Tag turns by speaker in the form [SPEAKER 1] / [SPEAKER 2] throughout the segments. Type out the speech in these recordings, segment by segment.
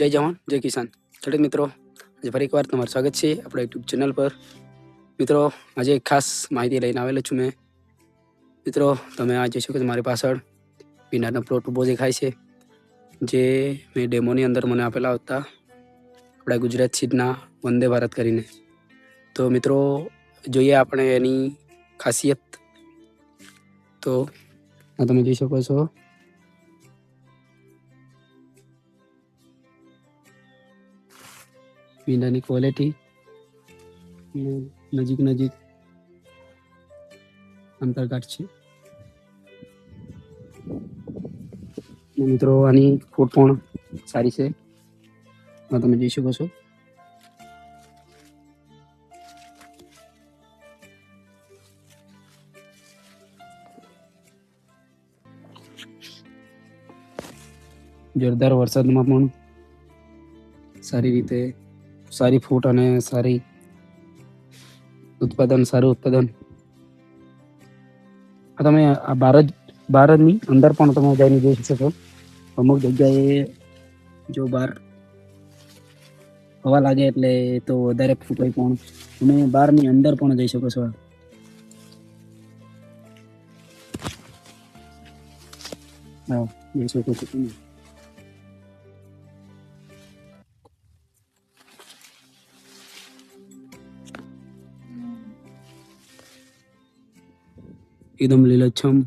[SPEAKER 1] જય જવાન જય કિસાન. ખેડૂત મિત્રો, આજે ફરી એકવાર તમારું સ્વાગત છે આપણા યુટ્યુબ ચેનલ પર. મિત્રો, આજે એક ખાસ માહિતી લઈને આવેલો છું મેં. મિત્રો, તમે આ જોઈ શકો છો મારી પાછળ પીનાનો પ્લોટ ઊભો દેખાય છે, જે મેં ડેમોની અંદર મને આપેલા હતા આપણા ગુજરાત સીડના વંદે ભારત કરીને. તો મિત્રો, જોઈએ આપણે એની ખાસિયત. તો આ તમે જોઈ શકો છો પીંડાની ક્વોલિટી, નજીક અંતરગાંઠ છે. મિત્રો, આની ફૂટ પણ સારી છે, તમે જોઈ શકો છો. જોરદાર વરસાદમાં પણ સારી ફૂટ અને સારું ઉત્પાદન. આ તમે આ ભારતની અંદર પણ તમે જઈને જોઈ શકો. અમુક જગ્યાએ જો બહાર હવા લાગે એટલે તો વધારે ફૂટ હોય, પણ તમે બહારની અંદર પણ જઈ શકો છો. હા, જોઈ શકો છો તમે. એકદમ લીલાછમ.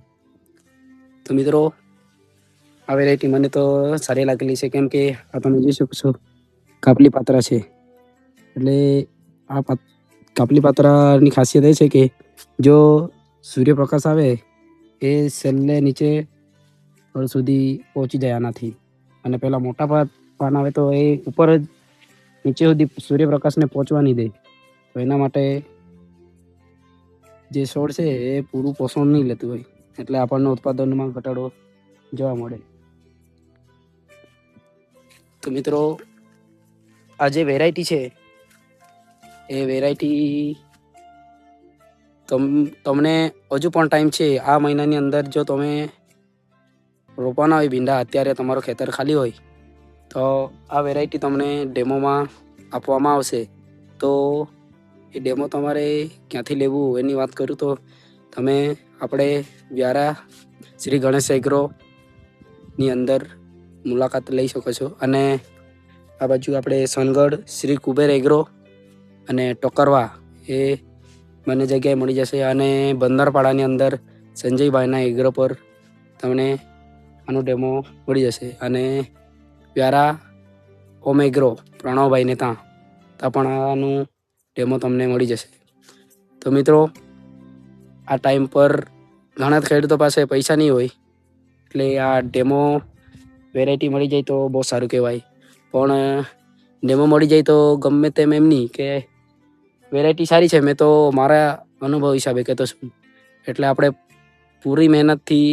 [SPEAKER 1] તો મિત્રો, આ વેરાયટી મને તો સારી લાગેલી છે, કેમ કે આ તમે જોઈ શકો છો કાપલી પાત્રા છે. એટલે આ કાપલી પાત્રાની ખાસિયત એ છે કે જો સૂર્યપ્રકાશ આવે એ સેલને નીચે સુધી પહોંચી જાય આનાથી. અને પેલા મોટા પાન આવે તો એ ઉપર જ નીચે સુધી સૂર્યપ્રકાશને પહોંચવા નહીં દે. તો એના માટે જે છોડ છે એ પૂરું પોષણ નહીં લેતું હોય, એટલે આપણને ઉત્પાદનમાં ઘટાડો જોવા મળે. તો મિત્રો, આ જે વેરાયટી છે એ વેરાયટી તમને હજુ પણ ટાઈમ છે. આ મહિનાની અંદર જો તમે રોપવાના હોય ભીંડા, અત્યારે તમારો ખેતર ખાલી હોય તો આ વેરાયટી તમને ડેમોમાં આપવામાં આવશે. તો એ ડેમો તમારે ક્યાંથી લેવું એની વાત કરું તો તમે આપણે વ્યારા શ્રી ગણેશ એગ્રોની અંદર મુલાકાત લઈ શકો છો. અને આ બાજુ આપણે સોનગઢ શ્રી કુબેર એગ્રો અને ટોકરવા એ બંને જગ્યાએ મળી જશે. અને બંદરપાડાની અંદર સંજયભાઈના એગ્રો પર તમને આનો ડેમો મળી જશે. અને વ્યારા ઓમ એગ્રો પ્રણવભાઈને ત્યાં પણ આનું ડેમો તમને મળી જશે. તો મિત્રો, આ ટાઈમ પર ઘણા ખેડૂતો પાસે પૈસા નહીં હોય, એટલે આ ડેમો વેરાયટી મળી જાય તો બહુ સારું કહેવાય. પણ ડેમો મળી જાય તો ગમે તેમ એમ નહીં કે વેરાયટી સારી છે, મેં તો મારા અનુભવ હિસાબે કહેતો છું. એટલે આપણે પૂરી મહેનતથી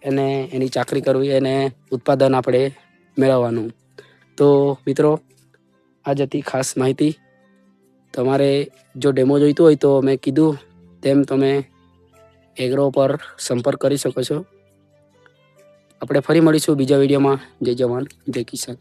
[SPEAKER 1] એની ચાકરી કરવી, એને ઉત્પાદન આપણે મેળવવાનું. તો મિત્રો, આ જ હતી ખાસ માહિતી. તમારે જો ડેમો જોઈતો હોય તો મેં કીધું તેમ તમે એગ્રો પર સંપર્ક કરી શકો છો. આપણે ફરી મળીશું બીજા વિડીયોમાં. જય જવાન જય કિસાન.